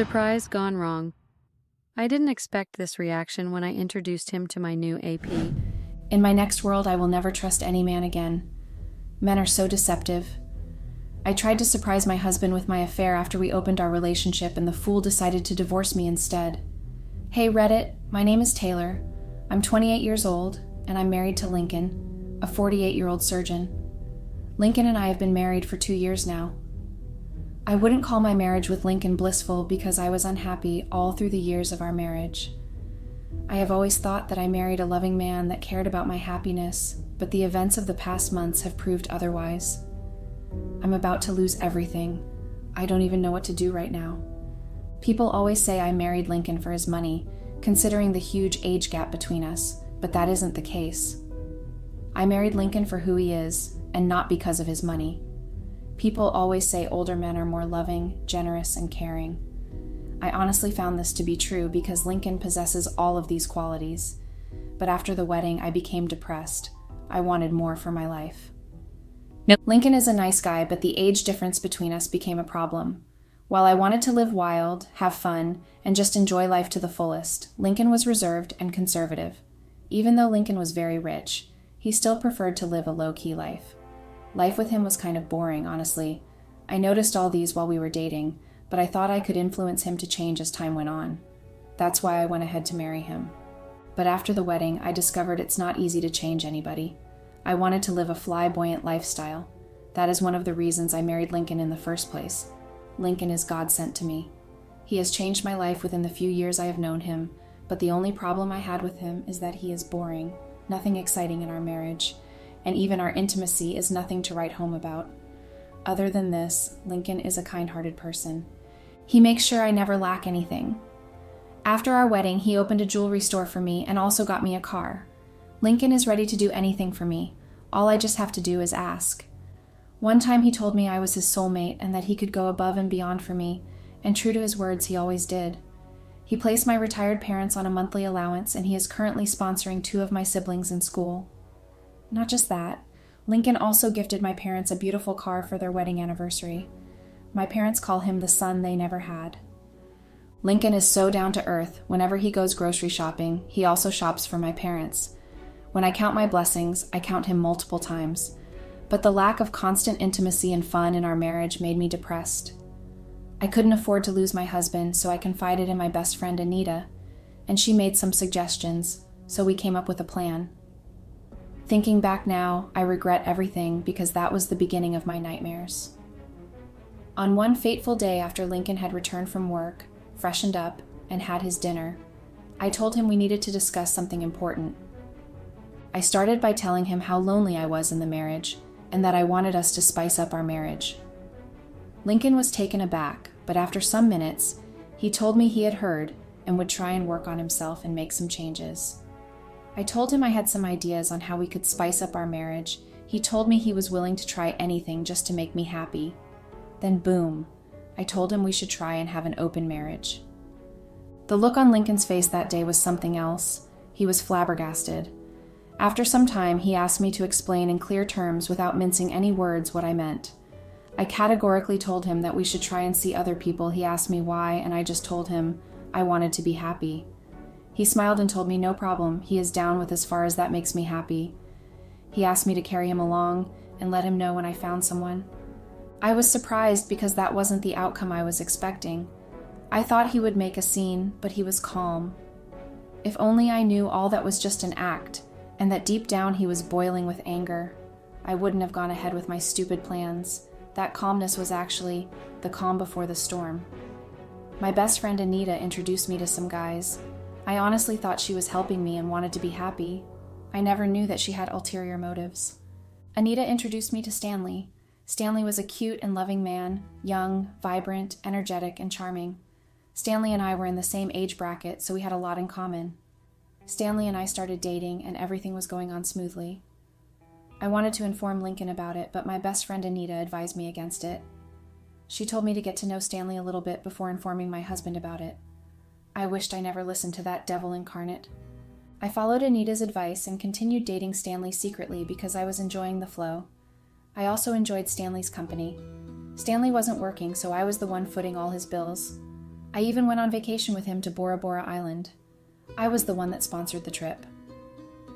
Surprise gone wrong. I didn't expect this reaction when I introduced him to my new AP. In my next world, I will never trust any man again. Men are so deceptive. I tried to surprise my husband with my affair after we opened our relationship, and the fool decided to divorce me instead. Hey Reddit, my name is Taylor. I'm 28 years old, and I'm married to Lincoln, a 48-year-old surgeon. Lincoln and I have been married for 2 years now. I wouldn't call my marriage with Lincoln blissful because I was unhappy all through the years of our marriage. I have always thought that I married a loving man that cared about my happiness, but the events of the past months have proved otherwise. I'm about to lose everything. I don't even know what to do right now. People always say I married Lincoln for his money, considering the huge age gap between us, but that isn't the case. I married Lincoln for who he is, and not because of his money. People always say older men are more loving, generous, and caring. I honestly found this to be true because Lincoln possesses all of these qualities. But after the wedding, I became depressed. I wanted more for my life. Lincoln is a nice guy, but the age difference between us became a problem. While I wanted to live wild, have fun, and just enjoy life to the fullest, Lincoln was reserved and conservative. Even though Lincoln was very rich, he still preferred to live a low-key life. Life with him was kind of boring, honestly. I noticed all these while we were dating, but I thought I could influence him to change as time went on. That's why I went ahead to marry him. But after the wedding, I discovered it's not easy to change anybody. I wanted to live a flamboyant lifestyle. That is one of the reasons I married Lincoln in the first place. Lincoln is God sent to me. He has changed my life within the few years I have known him, but the only problem I had with him is that he is boring, nothing exciting in our marriage, and even our intimacy is nothing to write home about. Other than this, Lincoln is a kind-hearted person. He makes sure I never lack anything. After our wedding, he opened a jewelry store for me and also got me a car. Lincoln is ready to do anything for me. All I just have to do is ask. One time he told me I was his soulmate and that he could go above and beyond for me, and true to his words, he always did. He placed my retired parents on a monthly allowance, and he is currently sponsoring 2 of my siblings in school. Not just that, Lincoln also gifted my parents a beautiful car for their wedding anniversary. My parents call him the son they never had. Lincoln is so down to earth. Whenever he goes grocery shopping, he also shops for my parents. When I count my blessings, I count him multiple times. But the lack of constant intimacy and fun in our marriage made me depressed. I couldn't afford to lose my husband, so I confided in my best friend Anita, and she made some suggestions, so we came up with a plan. Thinking back now, I regret everything because that was the beginning of my nightmares. On one fateful day after Lincoln had returned from work, freshened up, and had his dinner, I told him we needed to discuss something important. I started by telling him how lonely I was in the marriage, and that I wanted us to spice up our marriage. Lincoln was taken aback, but after some minutes, he told me he had heard and would try and work on himself and make some changes. I told him I had some ideas on how we could spice up our marriage. He told me he was willing to try anything just to make me happy. Then boom, I told him we should try and have an open marriage. The look on Lincoln's face that day was something else. He was flabbergasted. After some time, he asked me to explain in clear terms without mincing any words what I meant. I categorically told him that we should try and see other people. He asked me why, and I just told him I wanted to be happy. He smiled and told me no problem, he is down with as far as that makes me happy. He asked me to carry him along and let him know when I found someone. I was surprised because that wasn't the outcome I was expecting. I thought he would make a scene, but he was calm. If only I knew all that was just an act, and that deep down he was boiling with anger, I wouldn't have gone ahead with my stupid plans. That calmness was actually the calm before the storm. My best friend Anita introduced me to some guys. I honestly thought she was helping me and wanted to be happy. I never knew that she had ulterior motives. Anita introduced me to Stanley. Stanley was a cute and loving man, young, vibrant, energetic, and charming. Stanley and I were in the same age bracket, so we had a lot in common. Stanley and I started dating, and everything was going on smoothly. I wanted to inform Lincoln about it, but my best friend Anita advised me against it. She told me to get to know Stanley a little bit before informing my husband about it. I wished I never listened to that devil incarnate. I followed Anita's advice and continued dating Stanley secretly because I was enjoying the flow. I also enjoyed Stanley's company. Stanley wasn't working, so I was the one footing all his bills. I even went on vacation with him to Bora Bora Island. I was the one that sponsored the trip.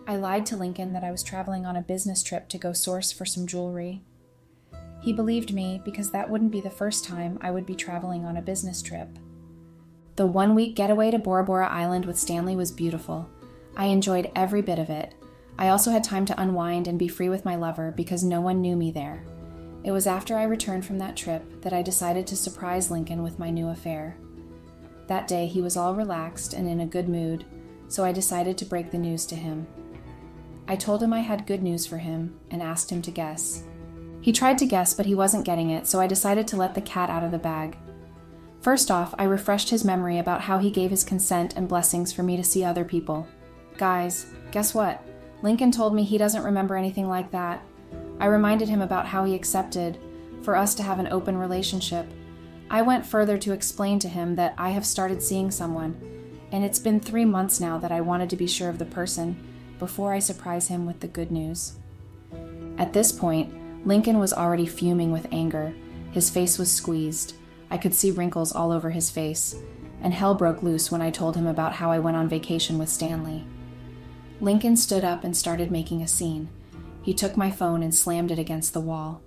I lied to Lincoln that I was traveling on a business trip to go source for some jewelry. He believed me because that wouldn't be the first time I would be traveling on a business trip. The 1-week getaway to Bora Bora Island with Stanley was beautiful. I enjoyed every bit of it. I also had time to unwind and be free with my lover because no one knew me there. It was after I returned from that trip that I decided to surprise Lincoln with my new affair. That day he was all relaxed and in a good mood, so I decided to break the news to him. I told him I had good news for him and asked him to guess. He tried to guess, but he wasn't getting it, so I decided to let the cat out of the bag. First off, I refreshed his memory about how he gave his consent and blessings for me to see other people. Guys, guess what? Lincoln told me he doesn't remember anything like that. I reminded him about how he accepted for us to have an open relationship. I went further to explain to him that I have started seeing someone, and it's been 3 months now that I wanted to be sure of the person before I surprise him with the good news. At this point, Lincoln was already fuming with anger. His face was squeezed. I could see wrinkles all over his face, and hell broke loose when I told him about how I went on vacation with Stanley. Lincoln stood up and started making a scene. He took my phone and slammed it against the wall.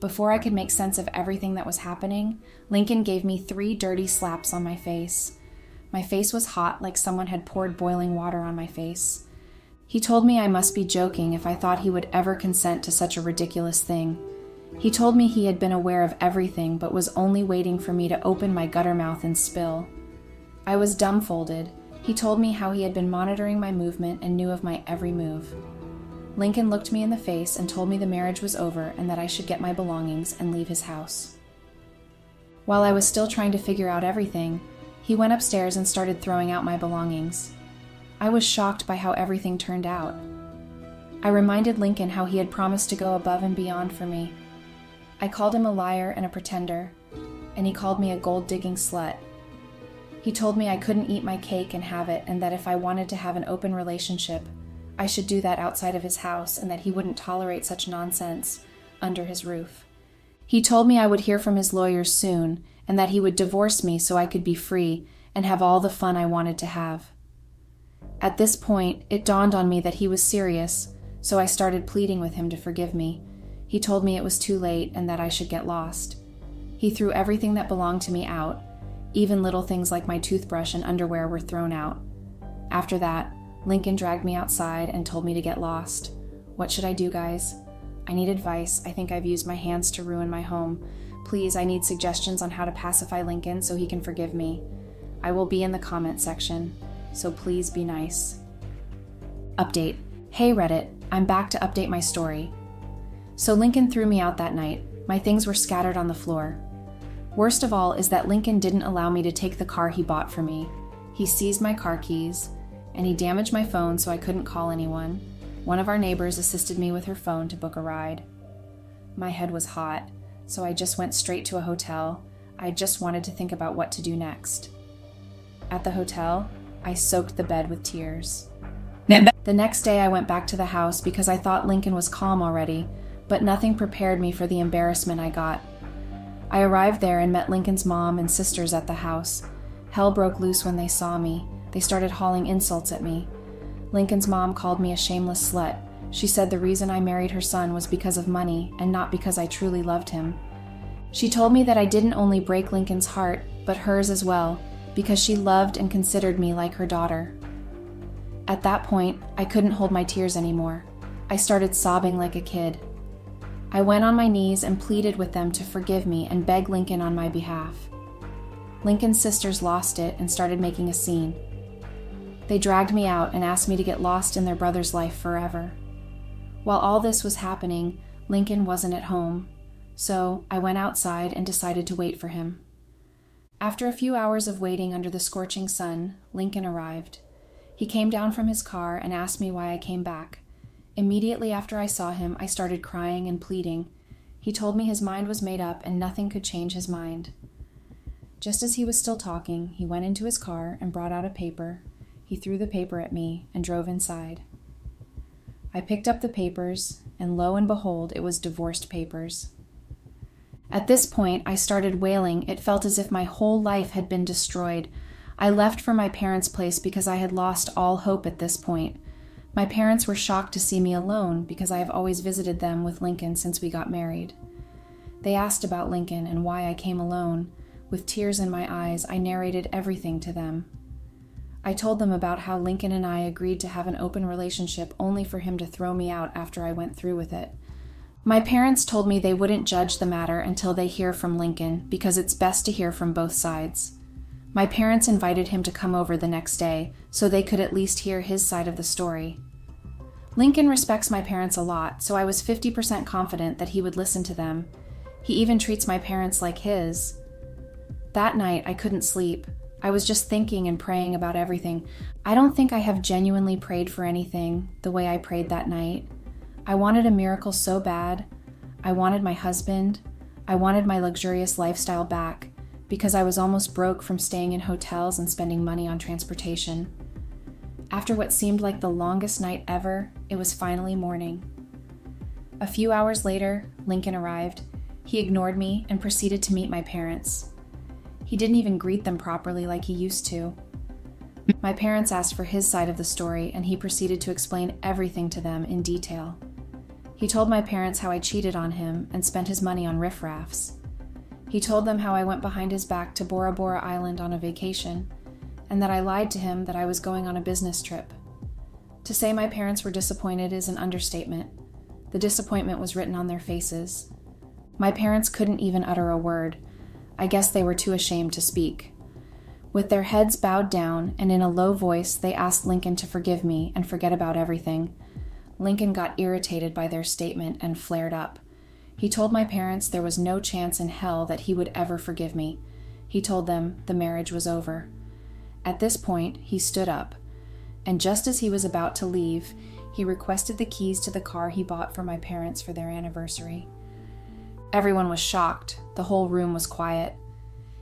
Before I could make sense of everything that was happening, Lincoln gave me 3 dirty slaps on my face. My face was hot, like someone had poured boiling water on my face. He told me I must be joking if I thought he would ever consent to such a ridiculous thing. He told me he had been aware of everything but was only waiting for me to open my gutter mouth and spill. I was dumbfounded. He told me how he had been monitoring my movement and knew of my every move. Lincoln looked me in the face and told me the marriage was over and that I should get my belongings and leave his house. While I was still trying to figure out everything, he went upstairs and started throwing out my belongings. I was shocked by how everything turned out. I reminded Lincoln how he had promised to go above and beyond for me. I called him a liar and a pretender, and he called me a gold-digging slut. He told me I couldn't eat my cake and have it, and that if I wanted to have an open relationship, I should do that outside of his house, and that he wouldn't tolerate such nonsense under his roof. He told me I would hear from his lawyers soon, and that he would divorce me so I could be free and have all the fun I wanted to have. At this point, it dawned on me that he was serious, so I started pleading with him to forgive me. He told me it was too late and that I should get lost. He threw everything that belonged to me out. Even little things like my toothbrush and underwear were thrown out. After that, Lincoln dragged me outside and told me to get lost. What should I do, guys? I need advice. I think I've used my hands to ruin my home. Please, I need suggestions on how to pacify Lincoln so he can forgive me. I will be in the comment section, so please be nice. Update. Hey Reddit, I'm back to update my story. So Lincoln threw me out that night. My things were scattered on the floor. Worst of all is that Lincoln didn't allow me to take the car he bought for me. He seized my car keys, and he damaged my phone so I couldn't call anyone. One of our neighbors assisted me with her phone to book a ride. My head was hot, so I just went straight to a hotel. I just wanted to think about what to do next. At the hotel, I soaked the bed with tears. The next day I went back to the house because I thought Lincoln was calm already, but nothing prepared me for the embarrassment I got. I arrived there and met Lincoln's mom and sisters at the house. Hell broke loose when they saw me. They started hauling insults at me. Lincoln's mom called me a shameless slut. She said the reason I married her son was because of money and not because I truly loved him. She told me that I didn't only break Lincoln's heart, but hers as well, because she loved and considered me like her daughter. At that point, I couldn't hold my tears anymore. I started sobbing like a kid. I went on my knees and pleaded with them to forgive me and beg Lincoln on my behalf. Lincoln's sisters lost it and started making a scene. They dragged me out and asked me to get lost in their brother's life forever. While all this was happening, Lincoln wasn't at home, so I went outside and decided to wait for him. After a few hours of waiting under the scorching sun, Lincoln arrived. He came down from his car and asked me why I came back. Immediately after I saw him, I started crying and pleading. He told me his mind was made up and nothing could change his mind. Just as he was still talking, he went into his car and brought out a paper. He threw the paper at me and drove inside. I picked up the papers, and lo and behold, it was divorced papers. At this point, I started wailing. It felt as if my whole life had been destroyed. I left for my parents' place because I had lost all hope at this point. My parents were shocked to see me alone because I have always visited them with Lincoln since we got married. They asked about Lincoln and why I came alone. With tears in my eyes, I narrated everything to them. I told them about how Lincoln and I agreed to have an open relationship only for him to throw me out after I went through with it. My parents told me they wouldn't judge the matter until they hear from Lincoln because it's best to hear from both sides. My parents invited him to come over the next day so they could at least hear his side of the story. Lincoln respects my parents a lot, so I was 50% confident that he would listen to them. He even treats my parents like his. That night, I couldn't sleep. I was just thinking and praying about everything. I don't think I have genuinely prayed for anything the way I prayed that night. I wanted a miracle so bad. I wanted my husband. I wanted my luxurious lifestyle back because I was almost broke from staying in hotels and spending money on transportation. After what seemed like the longest night ever, it was finally morning. A few hours later, Lincoln arrived. He ignored me and proceeded to meet my parents. He didn't even greet them properly like he used to. My parents asked for his side of the story, and he proceeded to explain everything to them in detail. He told my parents how I cheated on him and spent his money on riffraffs. He told them how I went behind his back to Bora Bora Island on a vacation, and that I lied to him that I was going on a business trip. To say my parents were disappointed is an understatement. The disappointment was written on their faces. My parents couldn't even utter a word. I guess they were too ashamed to speak. With their heads bowed down and in a low voice, they asked Lincoln to forgive me and forget about everything. Lincoln got irritated by their statement and flared up. He told my parents there was no chance in hell that he would ever forgive me. He told them the marriage was over. At this point, he stood up, and just as he was about to leave, he requested the keys to the car he bought for my parents for their anniversary. Everyone was shocked. The whole room was quiet.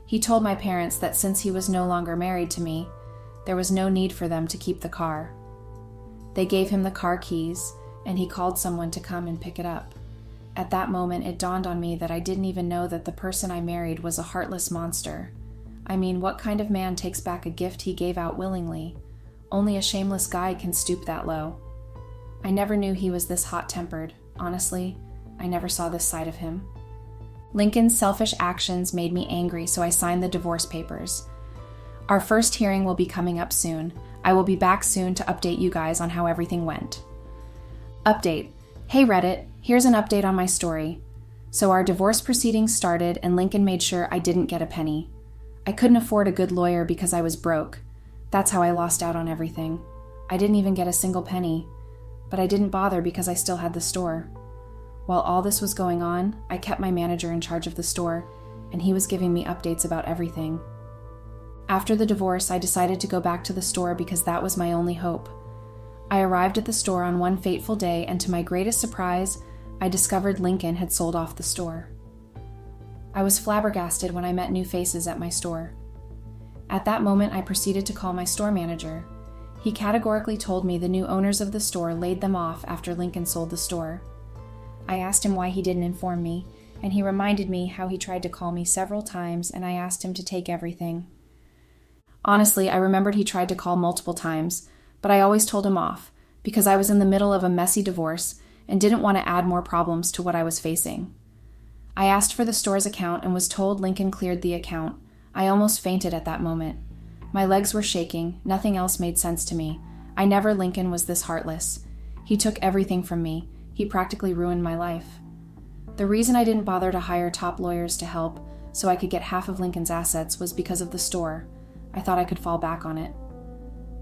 He told my parents that since he was no longer married to me, there was no need for them to keep the car. They gave him the car keys, and he called someone to come and pick it up. At that moment, it dawned on me that I didn't even know that the person I married was a heartless monster. I mean, what kind of man takes back a gift he gave out willingly? Only a shameless guy can stoop that low. I never knew he was this hot-tempered. Honestly, I never saw this side of him. Lincoln's selfish actions made me angry, so I signed the divorce papers. Our first hearing will be coming up soon. I will be back soon to update you guys on how everything went. Update. Hey Reddit, here's an update on my story. So our divorce proceedings started and Lincoln made sure I didn't get a penny. I couldn't afford a good lawyer because I was broke. That's how I lost out on everything. I didn't even get a single penny. But I didn't bother because I still had the store. While all this was going on, I kept my manager in charge of the store, and he was giving me updates about everything. After the divorce, I decided to go back to the store because that was my only hope. I arrived at the store on one fateful day, and to my greatest surprise, I discovered Lincoln had sold off the store. I was flabbergasted when I met new faces at my store. At that moment, I proceeded to call my store manager. He categorically told me the new owners of the store laid them off after Lincoln sold the store. I asked him why he didn't inform me, and he reminded me how he tried to call me several times, and I asked him to take everything. Honestly, I remembered he tried to call multiple times, but I always told him off, because I was in the middle of a messy divorce and didn't want to add more problems to what I was facing. I asked for the store's account and was told Lincoln cleared the account. I almost fainted at that moment. My legs were shaking, nothing else made sense to me. I never Lincoln was this heartless. He took everything from me. He practically ruined my life. The reason I didn't bother to hire top lawyers to help so I could get half of Lincoln's assets was because of the store. I thought I could fall back on it.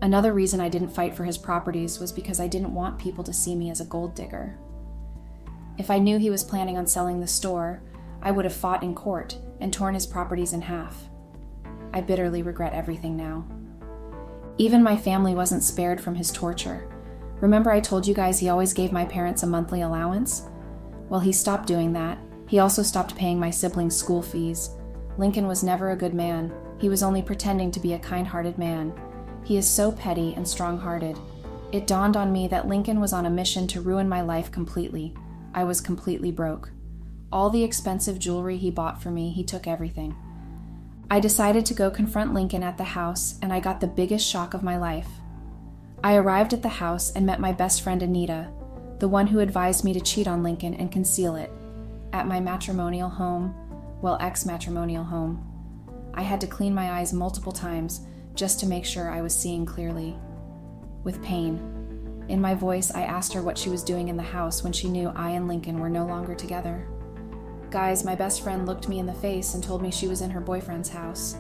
Another reason I didn't fight for his properties was because I didn't want people to see me as a gold digger. If I knew he was planning on selling the store, I would have fought in court and torn his properties in half. I bitterly regret everything now. Even my family wasn't spared from his torture. Remember I told you guys he always gave my parents a monthly allowance? Well, he stopped doing that. He also stopped paying my siblings' school fees. Lincoln was never a good man. He was only pretending to be a kind-hearted man. He is so petty and strong-hearted. It dawned on me that Lincoln was on a mission to ruin my life completely. I was completely broke. All the expensive jewelry he bought for me, he took everything. I decided to go confront Lincoln at the house, and I got the biggest shock of my life. I arrived at the house and met my best friend Anita, the one who advised me to cheat on Lincoln and conceal it, at my matrimonial home, ex-matrimonial home. I had to clean my eyes multiple times just to make sure I was seeing clearly. With pain in my voice, I asked her what she was doing in the house when she knew I and Lincoln were no longer together. Guys, my best friend looked me in the face and told me she was in her boyfriend's house.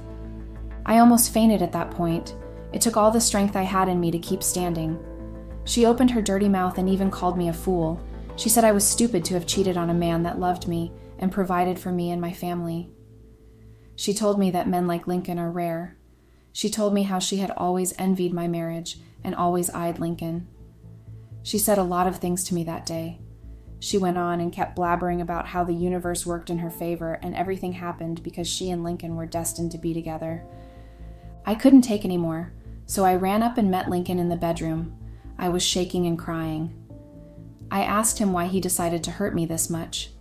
I almost fainted at that point. It took all the strength I had in me to keep standing. She opened her dirty mouth and even called me a fool. She said I was stupid to have cheated on a man that loved me and provided for me and my family. She told me that men like Lincoln are rare. She told me how she had always envied my marriage and always eyed Lincoln. She said a lot of things to me that day. She went on and kept blabbering about how the universe worked in her favor and everything happened because she and Lincoln were destined to be together. I couldn't take any more, so I ran up and met Lincoln in the bedroom. I was shaking and crying. I asked him why he decided to hurt me this much.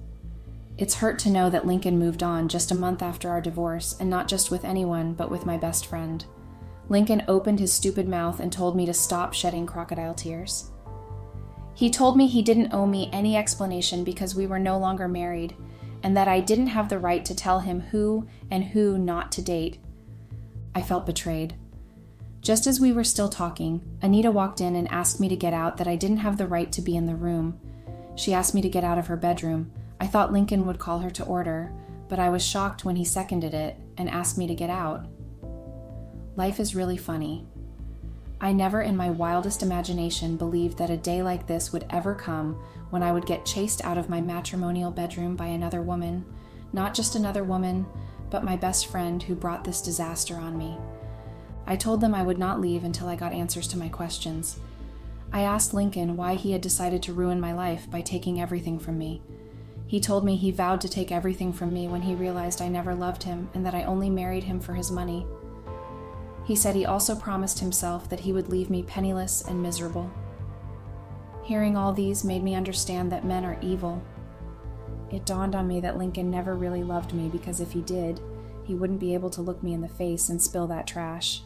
It's hurt to know that Lincoln moved on just a month after our divorce, and not just with anyone, but with my best friend. Lincoln opened his stupid mouth and told me to stop shedding crocodile tears. He told me he didn't owe me any explanation because we were no longer married, and that I didn't have the right to tell him who and who not to date. I felt betrayed. Just as we were still talking, Anita walked in and asked me to get out, that I didn't have the right to be in the room. She asked me to get out of her bedroom. I thought Lincoln would call her to order, but I was shocked when he seconded it and asked me to get out. Life is really funny. I never in my wildest imagination believed that a day like this would ever come when I would get chased out of my matrimonial bedroom by another woman, not just another woman, but my best friend who brought this disaster on me. I told them I would not leave until I got answers to my questions. I asked Lincoln why he had decided to ruin my life by taking everything from me. He told me he vowed to take everything from me when he realized I never loved him and that I only married him for his money. He said he also promised himself that he would leave me penniless and miserable. Hearing all these made me understand that men are evil. It dawned on me that Lincoln never really loved me because if he did, he wouldn't be able to look me in the face and spill that trash.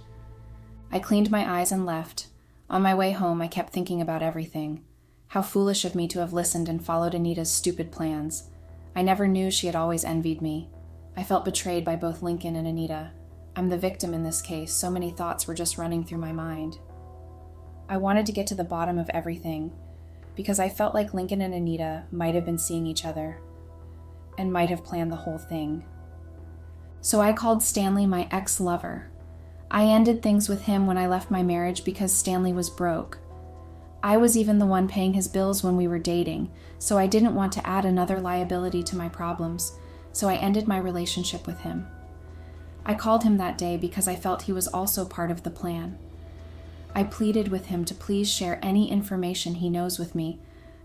I cleaned my eyes and left. On my way home, I kept thinking about everything. How foolish of me to have listened and followed Anita's stupid plans. I never knew she had always envied me. I felt betrayed by both Lincoln and Anita. I'm the victim in this case. So many thoughts were just running through my mind. I wanted to get to the bottom of everything because I felt like Lincoln and Anita might have been seeing each other and might have planned the whole thing. So I called Stanley my ex-lover. I ended things with him when I left my marriage because Stanley was broke. I was even the one paying his bills when we were dating, so I didn't want to add another liability to my problems, so I ended my relationship with him. I called him that day because I felt he was also part of the plan. I pleaded with him to please share any information he knows with me,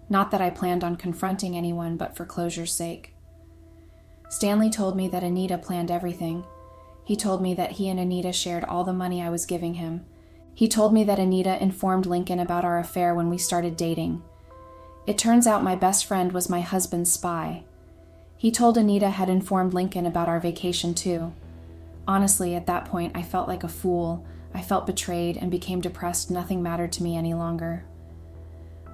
not that I planned on confronting anyone, but for closure's sake. Stanley told me that Anita planned everything. He told me that he and Anita shared all the money I was giving him. He told me that Anita informed Lincoln about our affair when we started dating. It turns out my best friend was my husband's spy. He told Anita had informed Lincoln about our vacation too. Honestly, at that point, I felt like a fool. I felt betrayed and became depressed. Nothing mattered to me any longer.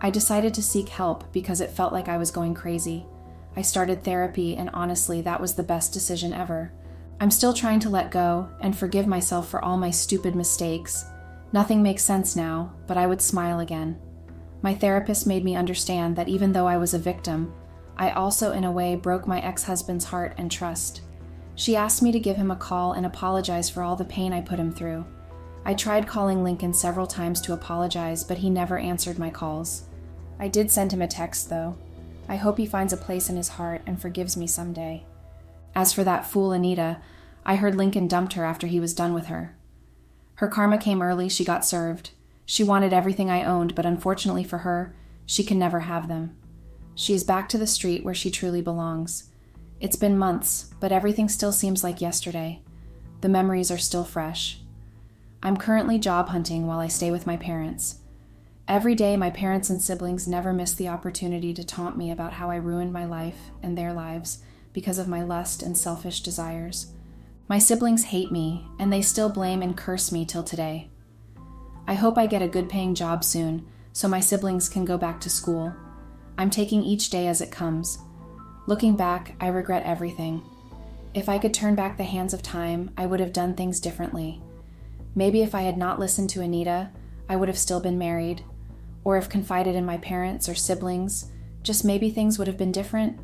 I decided to seek help because it felt like I was going crazy. I started therapy, and honestly, that was the best decision ever. I'm still trying to let go and forgive myself for all my stupid mistakes. Nothing makes sense now, but I would smile again. My therapist made me understand that even though I was a victim, I also in a way broke my ex-husband's heart and trust. She asked me to give him a call and apologize for all the pain I put him through. I tried calling Lincoln several times to apologize, but he never answered my calls. I did send him a text, though. I hope he finds a place in his heart and forgives me someday. As for that fool Anita, I heard Lincoln dumped her after he was done with her. Her karma came early. She got served. She wanted everything I owned, but unfortunately for her, she can never have them. She is back to the street where she truly belongs. It's been months, but everything still seems like yesterday. The memories are still fresh. I'm currently job hunting while I stay with my parents. Every day, my parents and siblings never missed the opportunity to taunt me about how I ruined my life and their lives because of my lust and selfish desires. My siblings hate me, and they still blame and curse me till today. I hope I get a good-paying job soon, so my siblings can go back to school. I'm taking each day as it comes. Looking back, I regret everything. If I could turn back the hands of time, I would have done things differently. Maybe if I had not listened to Anita, I would have still been married. Or if confided in my parents or siblings, just maybe things would have been different.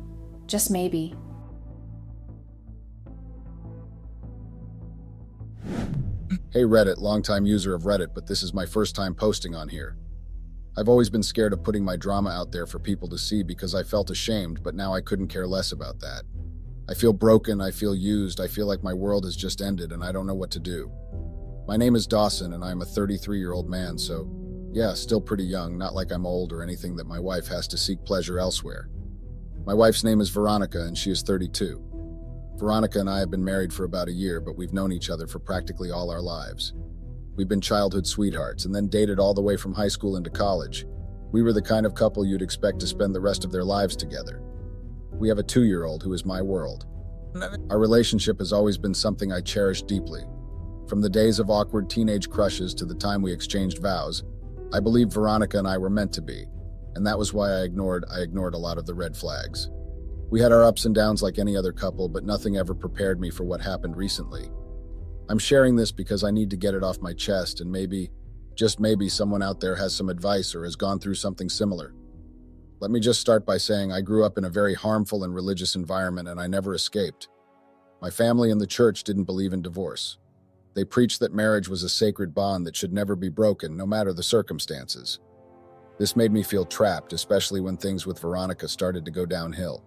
Just maybe. Hey Reddit, longtime user of Reddit, but this is my first time posting on here. I've always been scared of putting my drama out there for people to see because I felt ashamed, but now I couldn't care less about that. I feel broken, I feel used, I feel like my world has just ended and I don't know what to do. My name is Dawson and I'm a 33-year-old man, so yeah, still pretty young, not like I'm old or anything that my wife has to seek pleasure elsewhere. My wife's name is Veronica and she is 32. Veronica and I have been married for about a year, but we've known each other for practically all our lives. We've been childhood sweethearts and then dated all the way from high school into college. We were the kind of couple you'd expect to spend the rest of their lives together. We have a 2-year-old who is my world. Our relationship has always been something I cherish deeply. From the days of awkward teenage crushes to the time we exchanged vows, I believed Veronica and I were meant to be, and that was why I ignored a lot of the red flags. We had our ups and downs like any other couple, but nothing ever prepared me for what happened recently. I'm sharing this because I need to get it off my chest, and maybe, just maybe, someone out there has some advice or has gone through something similar. Let me just start by saying I grew up in a very harmful and religious environment and I never escaped. My family and the church didn't believe in divorce. They preached that marriage was a sacred bond that should never be broken, no matter the circumstances. This made me feel trapped, especially when things with Veronica started to go downhill.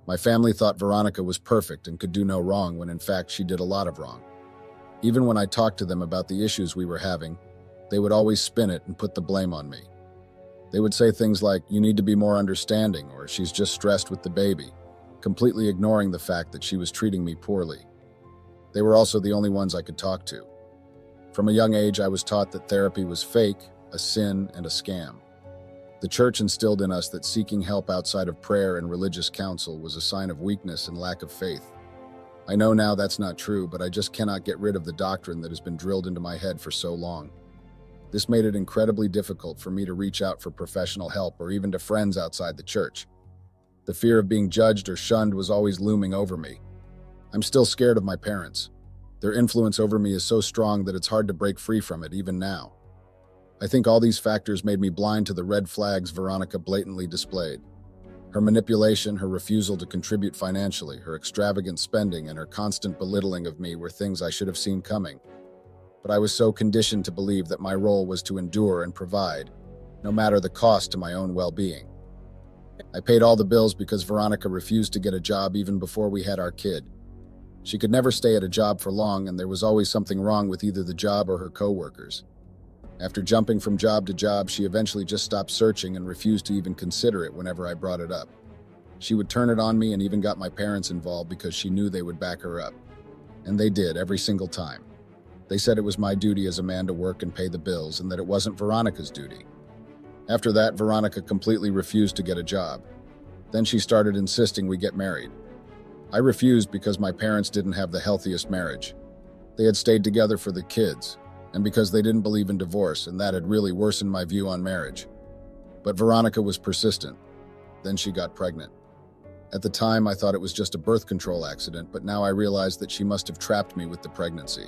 My family thought Veronica was perfect and could do no wrong when in fact she did a lot of wrong. Even when I talked to them about the issues we were having, they would always spin it and put the blame on me. They would say things like, "You need to be more understanding," or "She's just stressed with the baby," completely ignoring the fact that she was treating me poorly. They were also the only ones I could talk to. From a young age, I was taught that therapy was fake, a sin, and a scam. The church instilled in us that seeking help outside of prayer and religious counsel was a sign of weakness and lack of faith. I know now that's not true, but I just cannot get rid of the doctrine that has been drilled into my head for so long. This made it incredibly difficult for me to reach out for professional help or even to friends outside the church. The fear of being judged or shunned was always looming over me. I'm still scared of my parents. Their influence over me is so strong that it's hard to break free from it, even now. I think all these factors made me blind to the red flags Veronica blatantly displayed. Her manipulation, her refusal to contribute financially, her extravagant spending, and her constant belittling of me were things I should have seen coming. But I was so conditioned to believe that my role was to endure and provide, no matter the cost to my own well-being. I paid all the bills because Veronica refused to get a job even before we had our kid. She could never stay at a job for long, and there was always something wrong with either the job or her co-workers. After jumping from job to job, she eventually just stopped searching and refused to even consider it whenever I brought it up. She would turn it on me and even got my parents involved because she knew they would back her up. And they did, every single time. They said it was my duty as a man to work and pay the bills, and that it wasn't Veronica's duty. After that, Veronica completely refused to get a job. Then she started insisting we get married. I refused because my parents didn't have the healthiest marriage. They had stayed together for the kids, and because they didn't believe in divorce, and that had really worsened my view on marriage. But Veronica was persistent. Then she got pregnant. At the time, I thought it was just a birth control accident, but now I realized that she must have trapped me with the pregnancy.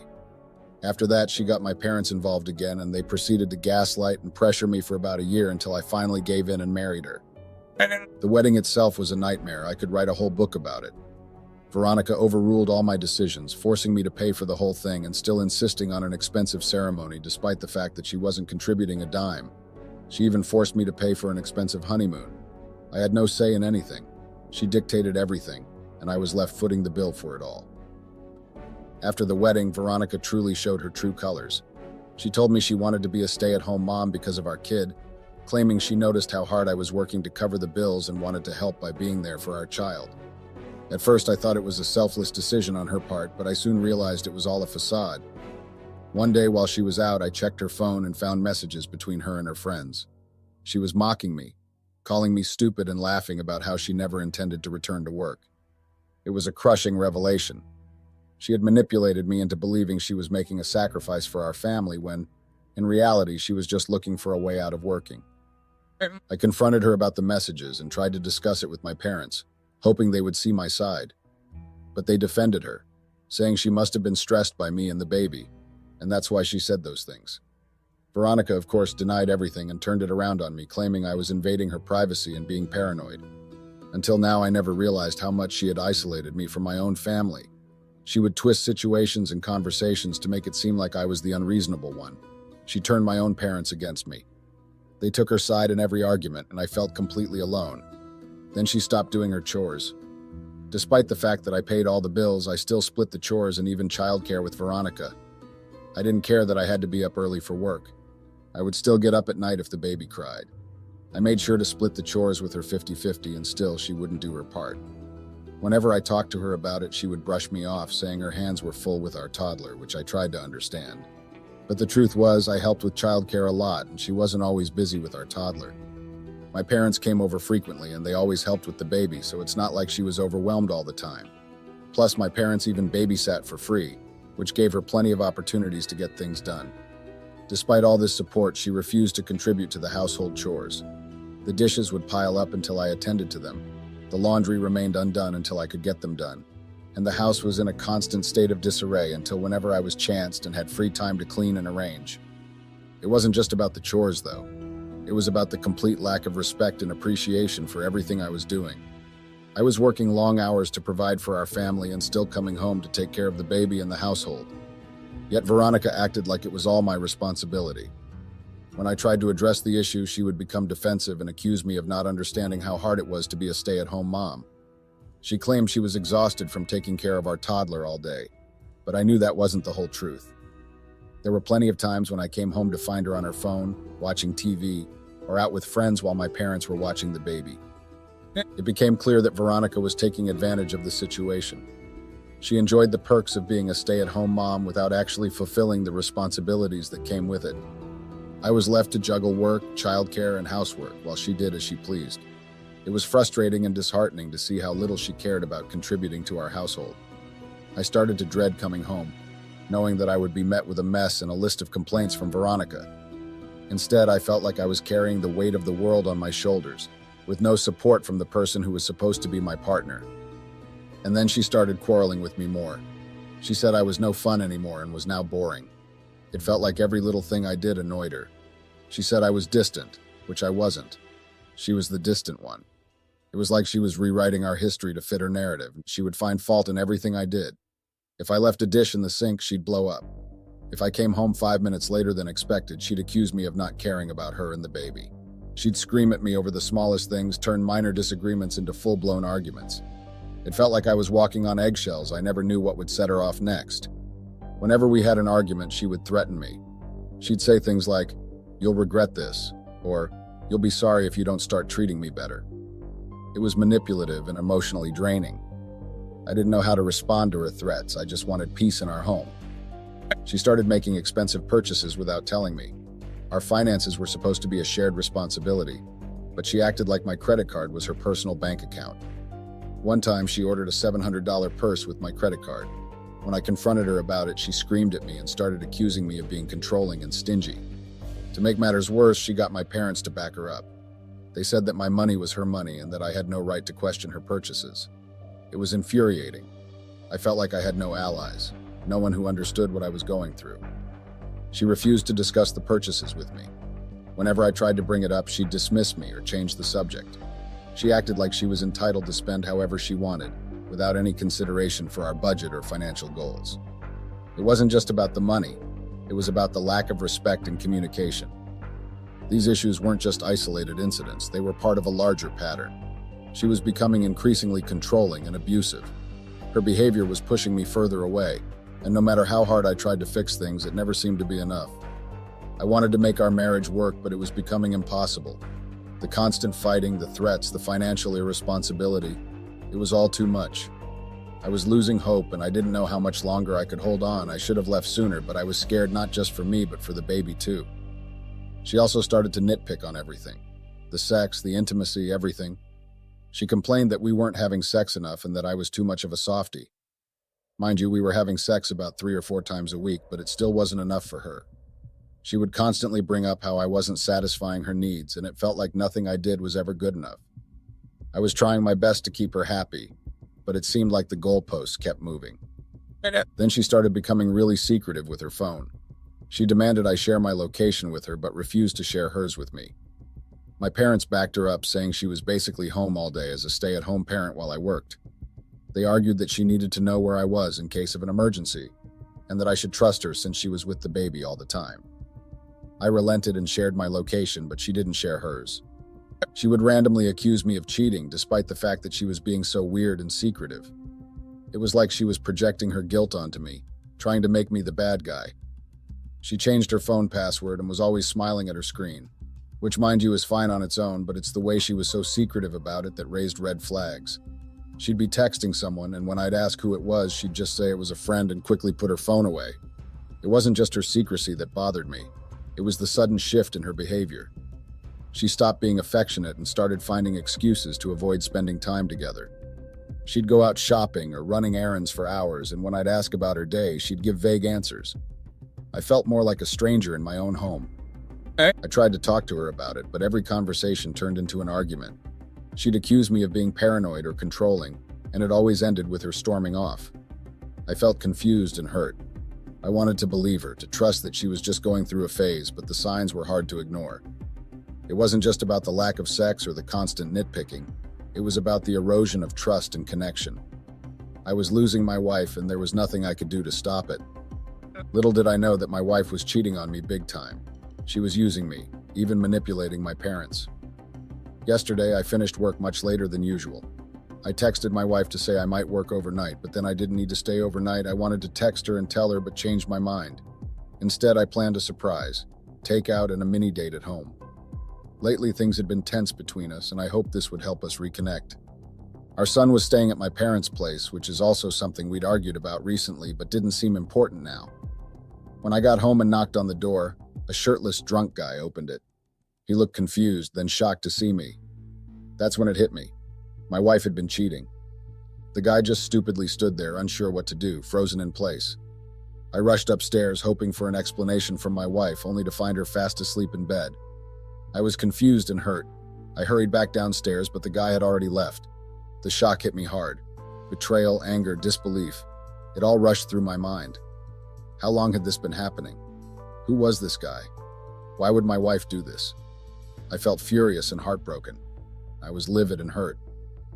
After that, she got my parents involved again, and they proceeded to gaslight and pressure me for about a year until I finally gave in and married her. The wedding itself was a nightmare. I could write a whole book about it. Veronica overruled all my decisions, forcing me to pay for the whole thing and still insisting on an expensive ceremony despite the fact that she wasn't contributing a dime. She even forced me to pay for an expensive honeymoon. I had no say in anything. She dictated everything, and I was left footing the bill for it all. After the wedding, Veronica truly showed her true colors. She told me she wanted to be a stay-at-home mom because of our kid, claiming she noticed how hard I was working to cover the bills and wanted to help by being there for our child. At first, I thought it was a selfless decision on her part, but I soon realized it was all a facade. One day while she was out, I checked her phone and found messages between her and her friends. She was mocking me, calling me stupid and laughing about how she never intended to return to work. It was a crushing revelation. She had manipulated me into believing she was making a sacrifice for our family when, in reality, she was just looking for a way out of working. I confronted her about the messages and tried to discuss it with my parents, hoping they would see my side. But they defended her, saying she must have been stressed by me and the baby, and that's why she said those things. Veronica, of course, denied everything and turned it around on me, claiming I was invading her privacy and being paranoid. Until now, I never realized how much she had isolated me from my own family. She would twist situations and conversations to make it seem like I was the unreasonable one. She turned my own parents against me. They took her side in every argument, and I felt completely alone. Then she stopped doing her chores. Despite the fact that I paid all the bills, I still split the chores and even childcare with Veronica. I didn't care that I had to be up early for work. I would still get up at night if the baby cried. I made sure to split the chores with her 50-50, and still she wouldn't do her part. Whenever I talked to her about it, she would brush me off, saying her hands were full with our toddler, which I tried to understand. But the truth was, I helped with childcare a lot, and she wasn't always busy with our toddler. My parents came over frequently, and they always helped with the baby, so it's not like she was overwhelmed all the time. Plus, my parents even babysat for free, which gave her plenty of opportunities to get things done. Despite all this support, she refused to contribute to the household chores. The dishes would pile up until I attended to them. The laundry remained undone until I could get them done. And the house was in a constant state of disarray until whenever I was chanced and had free time to clean and arrange. It wasn't just about the chores, though. It was about the complete lack of respect and appreciation for everything I was doing. I was working long hours to provide for our family and still coming home to take care of the baby and the household. Yet Veronica acted like it was all my responsibility. When I tried to address the issue, she would become defensive and accuse me of not understanding how hard it was to be a stay-at-home mom. She claimed she was exhausted from taking care of our toddler all day, but I knew that wasn't the whole truth. There were plenty of times when I came home to find her on her phone, watching TV, or out with friends while my parents were watching the baby. It became clear that Veronica was taking advantage of the situation. She enjoyed the perks of being a stay-at-home mom without actually fulfilling the responsibilities that came with it. I was left to juggle work, childcare, and housework while she did as she pleased. It was frustrating and disheartening to see how little she cared about contributing to our household. I started to dread coming home, knowing that I would be met with a mess and a list of complaints from Veronica. Instead, I felt like I was carrying the weight of the world on my shoulders, with no support from the person who was supposed to be my partner. And then she started quarreling with me more. She said I was no fun anymore and was now boring. It felt like every little thing I did annoyed her. She said I was distant, which I wasn't. She was the distant one. It was like she was rewriting our history to fit her narrative. She would find fault in everything I did. If I left a dish in the sink, she'd blow up. If I came home 5 minutes later than expected, she'd accuse me of not caring about her and the baby. She'd scream at me over the smallest things, turn minor disagreements into full-blown arguments. It felt like I was walking on eggshells. I never knew what would set her off next. Whenever we had an argument, she would threaten me. She'd say things like, "You'll regret this," or "You'll be sorry if you don't start treating me better." It was manipulative and emotionally draining. I didn't know how to respond to her threats. I just wanted peace in our home. She started making expensive purchases without telling me. Our finances were supposed to be a shared responsibility, but she acted like my credit card was her personal bank account. One time, she ordered a $700 purse with my credit card. When I confronted her about it, she screamed at me and started accusing me of being controlling and stingy. To make matters worse, she got my parents to back her up. They said that my money was her money and that I had no right to question her purchases. It was infuriating. I felt like I had no allies, no one who understood what I was going through. She refused to discuss the purchases with me. Whenever I tried to bring it up, she'd dismiss me or change the subject. She acted like she was entitled to spend however she wanted, without any consideration for our budget or financial goals. It wasn't just about the money. It was about the lack of respect and communication. These issues weren't just isolated incidents. They were part of a larger pattern. She was becoming increasingly controlling and abusive. Her behavior was pushing me further away, and no matter how hard I tried to fix things, it never seemed to be enough. I wanted to make our marriage work, but it was becoming impossible. The constant fighting, the threats, the financial irresponsibility, it was all too much. I was losing hope and I didn't know how much longer I could hold on. I should have left sooner, but I was scared not just for me, but for the baby too. She also started to nitpick on everything. The sex, the intimacy, everything. She complained that we weren't having sex enough and that I was too much of a softie. Mind you, we were having sex about 3 or 4 times a week, but it still wasn't enough for her. She would constantly bring up how I wasn't satisfying her needs, and it felt like nothing I did was ever good enough. I was trying my best to keep her happy, but it seemed like the goalposts kept moving. Then she started becoming really secretive with her phone. She demanded I share my location with her, but refused to share hers with me. My parents backed her up, saying she was basically home all day as a stay-at-home parent while I worked. They argued that she needed to know where I was in case of an emergency, and that I should trust her since she was with the baby all the time. I relented and shared my location, but she didn't share hers. She would randomly accuse me of cheating, despite the fact that she was being so weird and secretive. It was like she was projecting her guilt onto me, trying to make me the bad guy. She changed her phone password and was always smiling at her screen, which, mind you, is fine on its own, but it's the way she was so secretive about it that raised red flags. She'd be texting someone, and when I'd ask who it was, she'd just say it was a friend and quickly put her phone away. It wasn't just her secrecy that bothered me. It was the sudden shift in her behavior. She stopped being affectionate and started finding excuses to avoid spending time together. She'd go out shopping or running errands for hours, and when I'd ask about her day, she'd give vague answers. I felt more like a stranger in my own home. I tried to talk to her about it, but every conversation turned into an argument. She'd accuse me of being paranoid or controlling, and it always ended with her storming off. I felt confused and hurt. I wanted to believe her, to trust that she was just going through a phase, but the signs were hard to ignore. It wasn't just about the lack of sex or the constant nitpicking. It was about the erosion of trust and connection. I was losing my wife, and there was nothing I could do to stop it. Little did I know that my wife was cheating on me big time. She was using me, even manipulating my parents. Yesterday, I finished work much later than usual. I texted my wife to say I might work overnight, but then I didn't need to stay overnight. I wanted to text her and tell her, but changed my mind. Instead, I planned a surprise, takeout and a mini date at home. Lately, things had been tense between us, and I hoped this would help us reconnect. Our son was staying at my parents' place, which is also something we'd argued about recently, but didn't seem important now. When I got home and knocked on the door, a shirtless drunk guy opened it. He looked confused, then shocked to see me. That's when it hit me. My wife had been cheating. The guy just stupidly stood there, unsure what to do, frozen in place. I rushed upstairs, hoping for an explanation from my wife, only to find her fast asleep in bed. I was confused and hurt. I hurried back downstairs, but the guy had already left. The shock hit me hard. Betrayal, anger, disbelief. It all rushed through my mind. How long had this been happening? Who was this guy? Why would my wife do this? I felt furious and heartbroken. I was livid and hurt.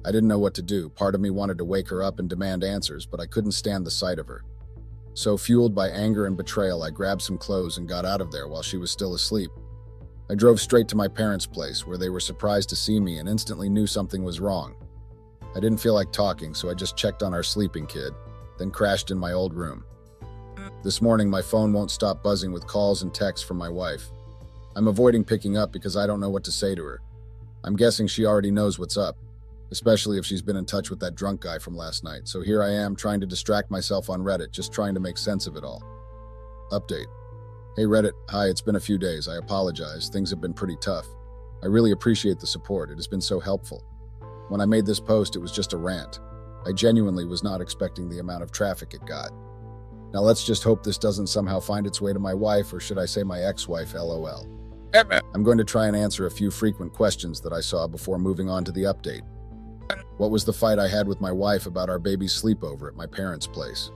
I didn't know what to do. Part of me wanted to wake her up and demand answers, but I couldn't stand the sight of her. So, fueled by anger and betrayal, I grabbed some clothes and got out of there while she was still asleep. I drove straight to my parents' place, where they were surprised to see me and instantly knew something was wrong. I didn't feel like talking, so I just checked on our sleeping kid, then crashed in my old room. This morning, my phone won't stop buzzing with calls and texts from my wife. I'm avoiding picking up because I don't know what to say to her. I'm guessing she already knows what's up, especially if she's been in touch with that drunk guy from last night. So here I am trying to distract myself on Reddit, just trying to make sense of it all. Update. Hey Reddit, hi, it's been a few days. I apologize. Things have been pretty tough. I really appreciate the support. It has been so helpful. When I made this post, it was just a rant. I genuinely was not expecting the amount of traffic it got. Now let's just hope this doesn't somehow find its way to my wife, or should I say my ex-wife, LOL. I'm going to try and answer a few frequent questions that I saw before moving on to the update. What was the fight I had with my wife about our baby's sleepover at my parents' place?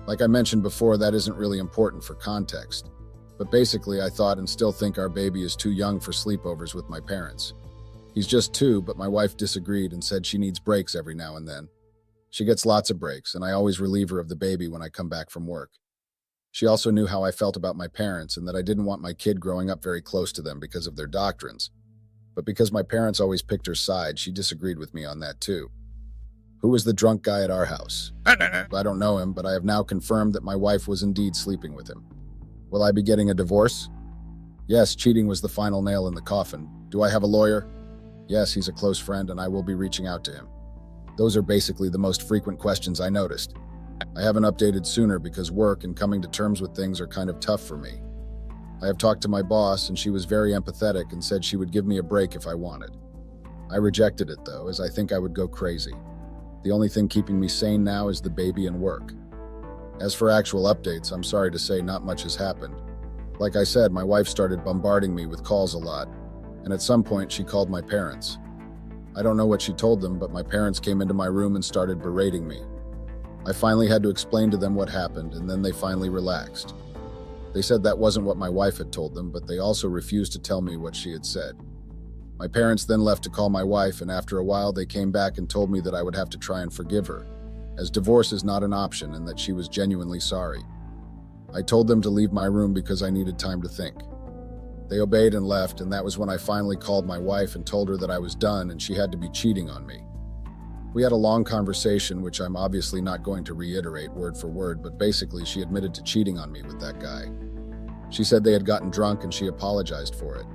Like I mentioned before, that isn't really important for context. But basically, I thought and still think our baby is too young for sleepovers with my parents. He's just 2, but my wife disagreed and said she needs breaks every now and then. She gets lots of breaks, and I always relieve her of the baby when I come back from work. She also knew how I felt about my parents and that I didn't want my kid growing up very close to them because of their doctrines. But because my parents always picked her side, she disagreed with me on that too. Who was the drunk guy at our house? I don't know him, but I have now confirmed that my wife was indeed sleeping with him. Will I be getting a divorce? Yes, cheating was the final nail in the coffin. Do I have a lawyer? Yes, he's a close friend and I will be reaching out to him. Those are basically the most frequent questions I noticed. I haven't updated sooner because work and coming to terms with things are kind of tough for me. I have talked to my boss and she was very empathetic and said she would give me a break if I wanted. I rejected it though, as I think I would go crazy. The only thing keeping me sane now is the baby and work. As for actual updates, I'm sorry to say not much has happened. Like I said, my wife started bombarding me with calls a lot, and at some point she called my parents. I don't know what she told them, but my parents came into my room and started berating me. I finally had to explain to them what happened, and then they finally relaxed. They said that wasn't what my wife had told them, but they also refused to tell me what she had said. My parents then left to call my wife, and after a while they came back and told me that I would have to try and forgive her, as divorce is not an option and that she was genuinely sorry. I told them to leave my room because I needed time to think. They obeyed and left, and that was when I finally called my wife and told her that I was done and she had to be cheating on me. We had a long conversation, which I'm obviously not going to reiterate word for word, but basically she admitted to cheating on me with that guy. She said they had gotten drunk and she apologized for it.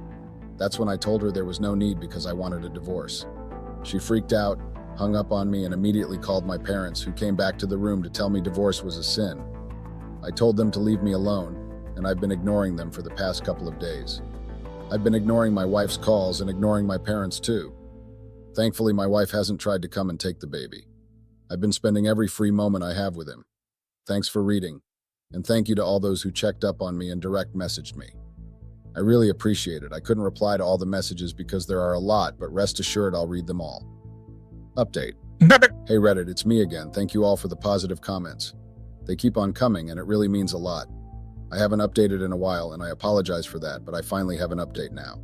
That's when I told her there was no need because I wanted a divorce. She freaked out, hung up on me, and immediately called my parents, who came back to the room to tell me divorce was a sin. I told them to leave me alone, and I've been ignoring them for the past couple of days. I've been ignoring my wife's calls and ignoring my parents too. Thankfully, my wife hasn't tried to come and take the baby. I've been spending every free moment I have with him. Thanks for reading, and thank you to all those who checked up on me and direct messaged me. I really appreciate it. I couldn't reply to all the messages because there are a lot, but rest assured I'll read them all. Update. Hey Reddit, it's me again. Thank you all for the positive comments. They keep on coming, and it really means a lot. I haven't updated in a while, and I apologize for that, but I finally have an update now.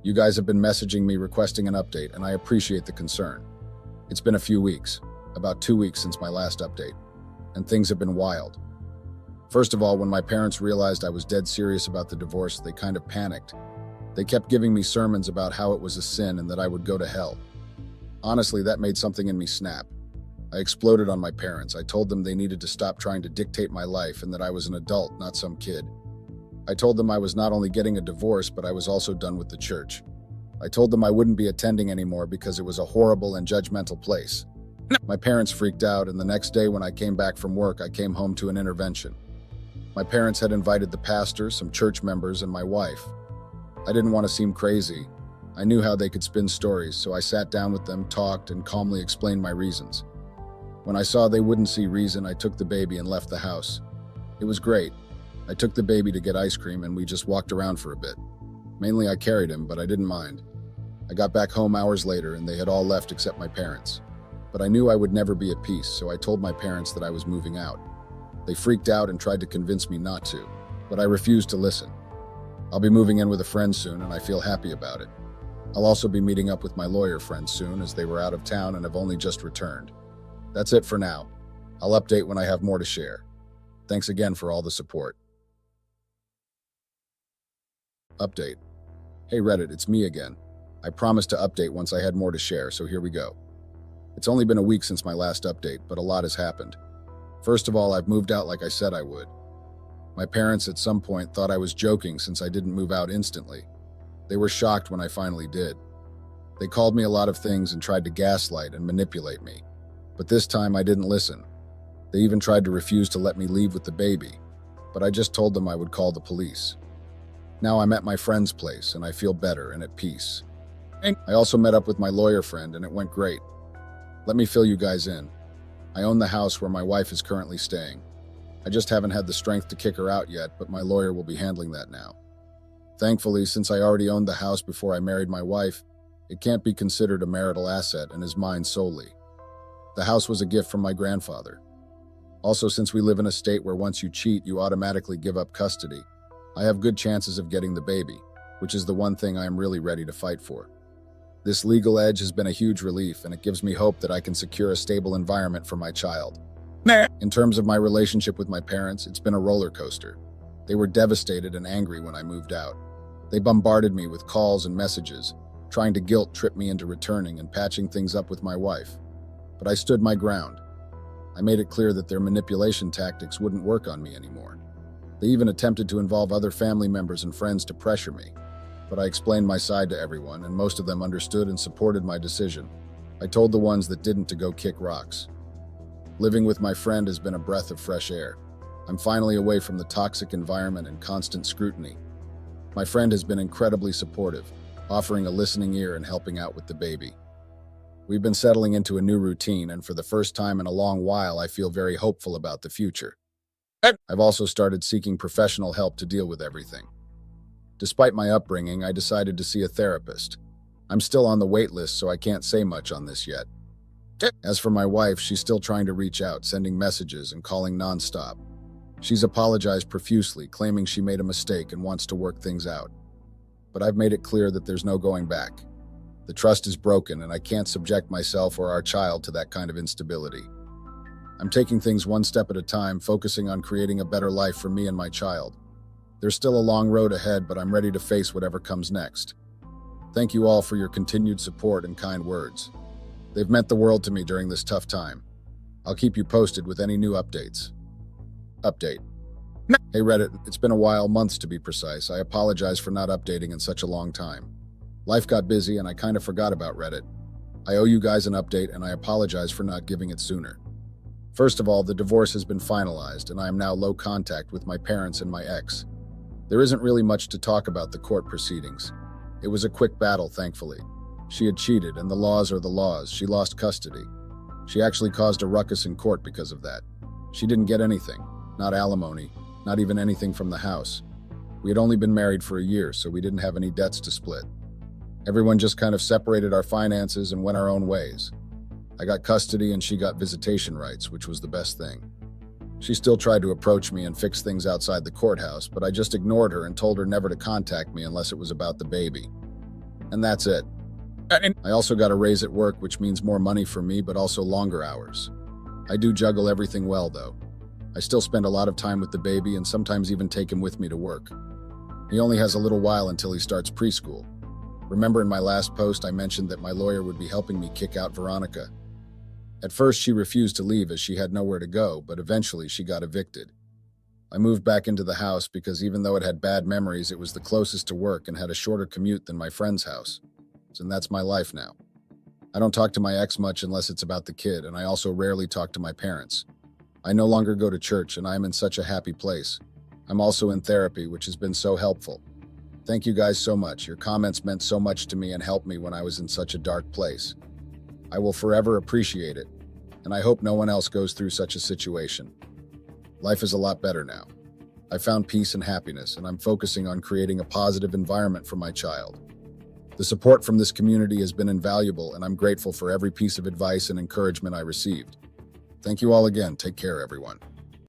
You guys have been messaging me requesting an update, and I appreciate the concern. It's been a few weeks, about 2 weeks since my last update, and things have been wild. First of all, when my parents realized I was dead serious about the divorce, they kind of panicked. They kept giving me sermons about how it was a sin and that I would go to hell. Honestly, that made something in me snap. I exploded on my parents. I told them they needed to stop trying to dictate my life and that I was an adult, not some kid. I told them I was not only getting a divorce, but I was also done with the church. I told them I wouldn't be attending anymore because it was a horrible and judgmental place. My parents freaked out, and the next day when I came back from work, I came home to an intervention. My parents had invited the pastor, some church members, and my wife. I didn't want to seem crazy. I knew how they could spin stories, so I sat down with them, talked, and calmly explained my reasons. When I saw they wouldn't see reason, I took the baby and left the house. It was great. I took the baby to get ice cream and we just walked around for a bit. Mainly I carried him, but I didn't mind. I got back home hours later and they had all left except my parents. But I knew I would never be at peace, so I told my parents that I was moving out. They freaked out and tried to convince me not to, but I refused to listen. I'll be moving in with a friend soon and I feel happy about it. I'll also be meeting up with my lawyer friends soon, as they were out of town and have only just returned. That's it for now. I'll update when I have more to share. Thanks again for all the support. Update. Hey Reddit, it's me again. I promised to update once I had more to share, so here we go. It's only been a week since my last update, but a lot has happened. First of all, I've moved out like I said I would. My parents at some point thought I was joking since I didn't move out instantly. They were shocked when I finally did. They called me a lot of things and tried to gaslight and manipulate me. But this time I didn't listen. They even tried to refuse to let me leave with the baby, but I just told them I would call the police. Now I'm at my friend's place and I feel better and at peace. I also met up with my lawyer friend and it went great. Let me fill you guys in. I own the house where my wife is currently staying. I just haven't had the strength to kick her out yet, but my lawyer will be handling that now. Thankfully, since I already owned the house before I married my wife, it can't be considered a marital asset and is mine solely. The house was a gift from my grandfather. Also, since we live in a state where once you cheat, you automatically give up custody, I have good chances of getting the baby, which is the one thing I am really ready to fight for. This legal edge has been a huge relief, and it gives me hope that I can secure a stable environment for my child. In terms of my relationship with my parents, it's been a roller coaster. They were devastated and angry when I moved out. They bombarded me with calls and messages, trying to guilt trip me into returning and patching things up with my wife. But I stood my ground. I made it clear that their manipulation tactics wouldn't work on me anymore. They even attempted to involve other family members and friends to pressure me. But I explained my side to everyone, and most of them understood and supported my decision. I told the ones that didn't to go kick rocks. Living with my friend has been a breath of fresh air. I'm finally away from the toxic environment and constant scrutiny. My friend has been incredibly supportive, offering a listening ear and helping out with the baby. We've been settling into a new routine, and for the first time in a long while, I feel very hopeful about the future. I've also started seeking professional help to deal with everything. Despite my upbringing, I decided to see a therapist. I'm still on the wait list, so I can't say much on this yet. As for my wife, she's still trying to reach out, sending messages and calling nonstop. She's apologized profusely, claiming she made a mistake and wants to work things out. But I've made it clear that there's no going back. The trust is broken, and I can't subject myself or our child to that kind of instability. I'm taking things one step at a time, focusing on creating a better life for me and my child. There's still a long road ahead, but I'm ready to face whatever comes next. Thank you all for your continued support and kind words. They've meant the world to me during this tough time. I'll keep you posted with any new updates. Update. Hey Reddit, it's been a while, months to be precise. I apologize for not updating in such a long time. Life got busy and I kind of forgot about Reddit. I owe you guys an update and I apologize for not giving it sooner. First of all, the divorce has been finalized and I am now low contact with my parents and my ex. There isn't really much to talk about the court proceedings. It was a quick battle, thankfully. She had cheated and the laws are the laws. She lost custody. She actually caused a ruckus in court because of that. She didn't get anything, not alimony, not even anything from the house. We had only been married for a year, so we didn't have any debts to split. Everyone just kind of separated our finances and went our own ways. I got custody and she got visitation rights, which was the best thing. She still tried to approach me and fix things outside the courthouse, but I just ignored her and told her never to contact me unless it was about the baby. And that's it. I also got a raise at work, which means more money for me, but also longer hours. I do juggle everything well, though. I still spend a lot of time with the baby and sometimes even take him with me to work. He only has a little while until he starts preschool. Remember in my last post I mentioned that my lawyer would be helping me kick out Veronica. At first she refused to leave as she had nowhere to go, but eventually she got evicted. I moved back into the house because even though it had bad memories, it was the closest to work and had a shorter commute than my friend's house. And that's my life now. I don't talk to my ex much unless it's about the kid, and I also rarely talk to my parents. I no longer go to church, and I am in such a happy place. I'm also in therapy, which has been so helpful. Thank you guys so much. Your comments meant so much to me and helped me when I was in such a dark place. I will forever appreciate it, and I hope no one else goes through such a situation. Life is a lot better now. I found peace and happiness, and I'm focusing on creating a positive environment for my child. The support from this community has been invaluable, and I'm grateful for every piece of advice and encouragement I received. Thank you all again. Take care, everyone.